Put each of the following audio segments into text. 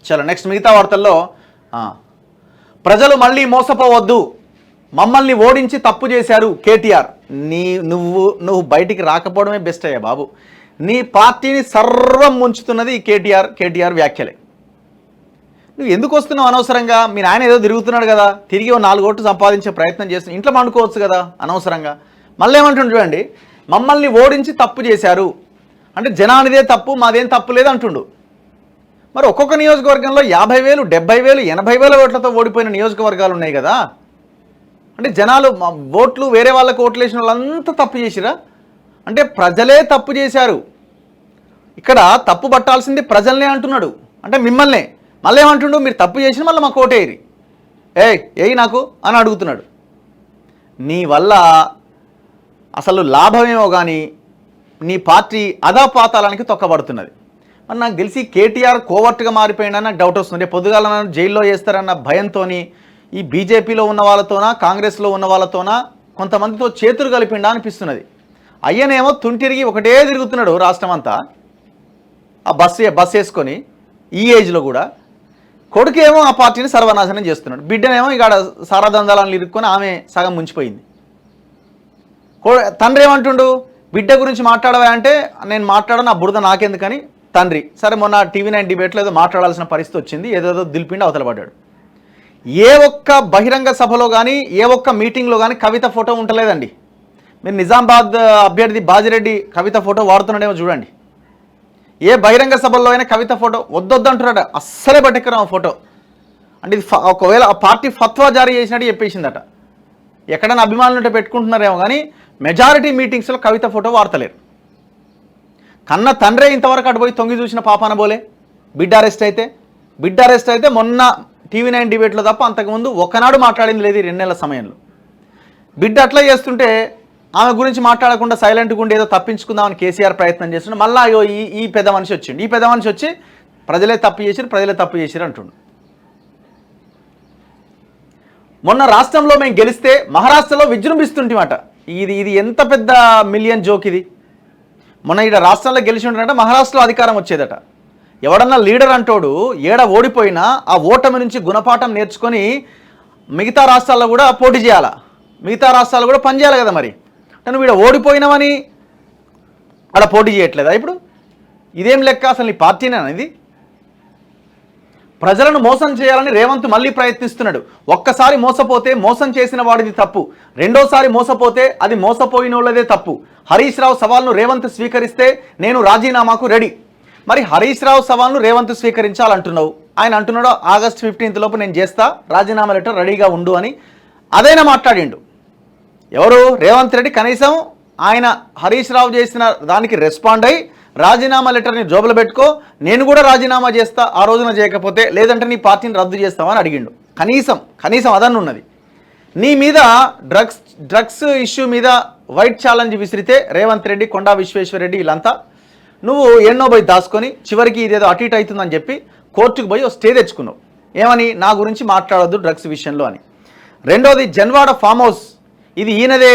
చలో నెక్స్ట్ మిగతా వార్తల్లో ప్రజలు మళ్ళీ మోసపోవద్దు, మమ్మల్ని ఓడించి తప్పు చేశారు కేటీఆర్. నువ్వు బయటికి రాకపోవడమే బెస్ట్ అయ్యా బాబు. నీ పార్టీని సర్వం ముంచుతున్నది కేటీఆర్ వ్యాఖ్యలే. నువ్వు ఎందుకు వస్తున్నావు అనవసరంగా? మీ నాయన ఏదో తిరుగుతున్నాడు కదా, తిరిగి 4 ఓట్లు సంపాదించే ప్రయత్నం చేస్తున్నావు, ఇంట్లో పండుకోవచ్చు కదా అనవసరంగా. మళ్ళీ ఏమంటుండు చూడండి, మమ్మల్ని ఓడించి తప్పు చేశారు అంటే జనానిదే తప్పు, మాదేం తప్పు లేదు అంటుండు. మరి ఒక్కొక్క నియోజకవర్గంలో 50,000, 70,000, 80,000 ఓట్లతో ఓడిపోయిన నియోజకవర్గాలు ఉన్నాయి కదా. అంటే జనాలు ఓట్లు వేరే వాళ్ళకు ఓట్లు వేసిన వాళ్ళంతా తప్పు చేసిరా అంటే ప్రజలే తప్పు చేశారు. ఇక్కడ తప్పు పట్టాల్సింది ప్రజల్నే అంటున్నాడు, అంటే మిమ్మల్నే. మళ్ళీ ఏమంటుండు, మీరు తప్పు చేసిన మళ్ళీ మాకు ఓటేయరి, ఏయ్ నాకు అని అడుగుతున్నాడు. నీ వల్ల అసలు లాభమేమో కానీ నీ పార్టీ అధాపాతాలానికి తొక్కబడుతున్నది. మరి నాకు తెలిసి కేటీఆర్ కోవర్ట్గా మారిపోయినా నాకు డౌట్ వస్తుంది. పొద్దుగాల నన్ను జైల్లో వేస్తారన్న భయంతో ఈ బీజేపీలో ఉన్న వాళ్ళతోనా కాంగ్రెస్లో ఉన్న వాళ్ళతోనా కొంతమందితో చేతులు కలిపిండా అనిపిస్తున్నది. అయ్యనేమో తుంటిరిగి ఒకటే తిరుగుతున్నాడు రాష్ట్రం అంతా ఆ బస్సు వేసుకొని, ఈ ఏజ్లో కూడా. కొడుకేమో ఆ పార్టీని సర్వనాశనం చేస్తున్నాడు, బిడ్డనేమో ఇక్కడ సారాదందాలను ఇరుక్కొని ఆమె సగం ముంచిపోయింది. తండ్రి ఏమంటుండు, బిడ్డ గురించి మాట్లాడవా అంటే నేను మాట్లాడను, నా బురద నాకెందుకని తండ్రి. సరే మొన్న TV9 డిబేట్లో ఏదో మాట్లాడాల్సిన పరిస్థితి వచ్చింది, ఏదేదో దిల్పిండి అవతల పడ్డాడు. ఏ ఒక్క బహిరంగ సభలో కానీ ఏ ఒక్క మీటింగ్లో కానీ కవిత ఫోటో ఉండలేదండి. మీరు నిజామాబాద్ అభ్యర్థి బాజిరెడ్డి కవిత ఫోటో వాడుతున్నాడేమో చూడండి. ఏ బహిరంగ సభల్లో అయినా కవిత ఫోటో వద్దొద్దంటున్నాడు, అస్సలే పట్టుకురాం ఫోటో. అంటే ఇది ఒకవేళ ఆ పార్టీ ఫత్వా జారీ చేసినట్టు చెప్పేసిందట. ఎక్కడైనా అభిమానులు ఉంటే పెట్టుకుంటున్నారేమో కానీ మెజారిటీ మీటింగ్స్లో కవిత ఫోటో వాడతలేరు. కన్న తండ్రే ఇంతవరకు అటు పోయి తొంగి చూసిన పాపాన బోలే. బిడ్డ అరెస్ట్ అయితే మొన్న TV9 డిబేట్లో తప్ప అంతకుముందు ఒకనాడు మాట్లాడింది లేదు 2 నెలల సమయంలో. బిడ్డ అట్లా చేస్తుంటే ఆమె గురించి మాట్లాడకుండా సైలెంట్గా ఉండి ఏదో తప్పించుకుందామని కేసీఆర్ ప్రయత్నం చేస్తుండే. మళ్ళీ ఈ పెద్ద మనిషి వచ్చిండు. ఈ పెద్ద మనిషి వచ్చి ప్రజలే తప్పు చేసిరు అంటుండు. మొన్న రాష్ట్రంలో మేము గెలిస్తే మహారాష్ట్రలో విజృంభిస్తుంటమాట. ఇది ఎంత పెద్ద మిలియన్ జోక్ ఇది. మొన్న ఇక్కడ రాష్ట్రంలో గెలిచి ఉంటుందంటే మహారాష్ట్రలో అధికారం వచ్చేదట. ఎవడన్నా లీడర్ అంటోడు ఏడ ఓడిపోయినా ఆ ఓటమి నుంచి గుణపాఠం నేర్చుకొని మిగతా రాష్ట్రాల్లో కూడా పోటీ చేయాలా, మిగతా రాష్ట్రాలు కూడా పనిచేయాలి కదా. మరి నువ్వు ఇక్కడ ఓడిపోయినావని అక్కడ పోటీ చేయట్లేదా? ఇప్పుడు ఇదేం లెక్క? అసలు నీ పార్టీనేనా ఇది? ప్రజలను మోసం చేయాలని రేవంత్ మళ్ళీ ప్రయత్నిస్తున్నాడు. ఒక్కసారి మోసపోతే మోసం చేసిన వాడిది తప్పు, రెండోసారి మోసపోతే అది మోసపోయిన వాళ్ళదే తప్పు. హరీష్ రావు సవాల్ను రేవంత్ స్వీకరిస్తే నేను రాజీనామాకు రెడీ. మరి హరీష్ రావు సవాల్ను రేవంత్ స్వీకరించాలంటున్నావు. ఆయన అంటున్నాడు ఆగస్టు 15 లోపు నేను చేస్తా, రాజీనామా లెటర్ రెడీగా ఉండు అని. అదైనా మాట్లాడిండు ఎవరు? రేవంత్ రెడ్డి. కనీసం ఆయన హరీష్ రావు చేసిన దానికి రెస్పాండ్ అయ్యి రాజీనామా లెటర్ని జోబులో పెట్టుకో, నేను కూడా రాజీనామా చేస్తా ఆ రోజున చేయకపోతే, లేదంటే నీ పార్టీని రద్దు చేస్తామని అడిగిండు. కనీసం అదన్న ఉన్నది. నీ మీద డ్రగ్స్ ఇష్యూ మీద వైట్ ఛాలెంజ్ విసిరితే రేవంత్ రెడ్డి, కొండా విశ్వేశ్వరరెడ్డి వీళ్ళంతా నువ్వు ఎన్నో పోయి దాచుకొని చివరికి ఇదేదో అటు ఇటు అవుతుందని చెప్పి కోర్టుకు పోయి స్టే తెచ్చుకున్నావు. ఏమని? నా గురించి మాట్లాడొద్దు డ్రగ్స్ విషయంలో అని. రెండోది జన్వాడ ఫామ్ హౌస్, ఇది ఈయనదే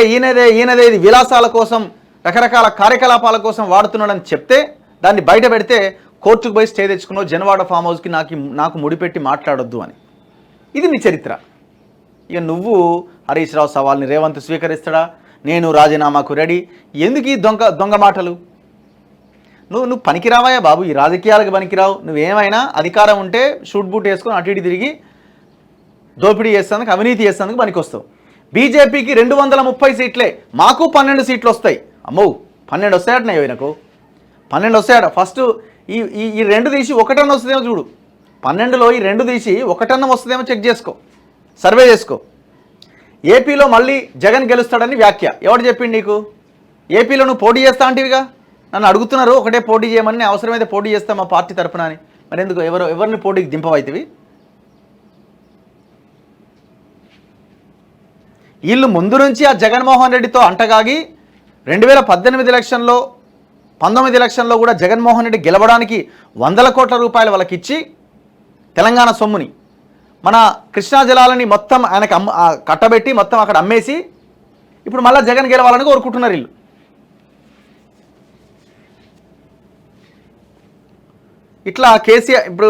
ఇది విలాసాల కోసం రకరకాల కార్యకలాపాల కోసం వాడుతున్నాడని చెప్తే దాన్ని బయట పెడితే కోర్టుకు పోయి స్టే తెచ్చుకున్నావు. జన్వాడ ఫామ్ హౌస్కి నాకు ముడిపెట్టి మాట్లాడొద్దు అని. ఇది నీ చరిత్ర. ఇక నువ్వు హరీష్ రావు సవాల్ని రేవంత్ స్వీకరిస్తాడా, నేను రాజీనామాకు రెడీ, ఎందుకు ఈ దొంగ మాటలు? నువ్వు పనికిరావాయా బాబు, ఈ రాజకీయాలకు పనికిరావు. నువ్వేమైనా అధికారం ఉంటే షూట్ బూట్ వేసుకొని అటు ఇటు తిరిగి దోపిడీ చేసేందుకు, అవినీతి చేసేందుకు పనికొస్తావు. బీజేపీకి 230 సీట్లే, మాకు 12 సీట్లు వస్తాయి. అమ్మో 12 వస్తాయట నాకు, 12 వస్తాయట. ఫస్ట్ ఈ 2 తీసి 1 వస్తుందేమో చూడు. 12లో ఈ 2 తీసి 1 వస్తుందేమో చెక్ చేసుకో, సర్వే చేసుకో. ఏపీలో మళ్ళీ జగన్ గెలుస్తాడని వ్యాఖ్య ఎవడు చెప్పిండు నీకు? ఏపీలో నువ్వు పోటీ చేస్తా అంటివిగా, నన్ను అడుగుతున్నారు ఒకటే పోటీ చేయమని, అవసరమైతే పోటీ చేస్తాం మా పార్టీ తరఫున అని. మరి ఎందుకు ఎవరిని పోటీకి దింపవైతివి? వీళ్ళు ముందు నుంచి ఆ జగన్మోహన్ రెడ్డితో అంటగాగి 2018 ఎలక్షన్లో 19 ఎలక్షన్లో కూడా జగన్మోహన్ రెడ్డి గెలవడానికి 100 కోట్ల రూపాయలు వాళ్ళకి ఇచ్చి తెలంగాణ సొమ్ముని మన కృష్ణా జలాలని మొత్తం ఆయనకు కట్టబెట్టి మొత్తం అక్కడ అమ్మేసి ఇప్పుడు మళ్ళీ జగన్ గెలవాలని కోరుకుంటున్నారు వీళ్ళు. ఇట్లా కేసీఆర్ ఇప్పుడు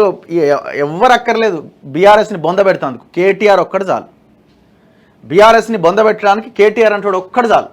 ఎవ్వరు అక్కర్లేదు బీఆర్ఎస్ని బొందబెడతాందుకు, కేటీఆర్ ఒక్కడు చాలు. బీఆర్ఎస్ని బొందబెట్టడానికి కేటీఆర్ అంటాడు ఒక్కడు చాలు.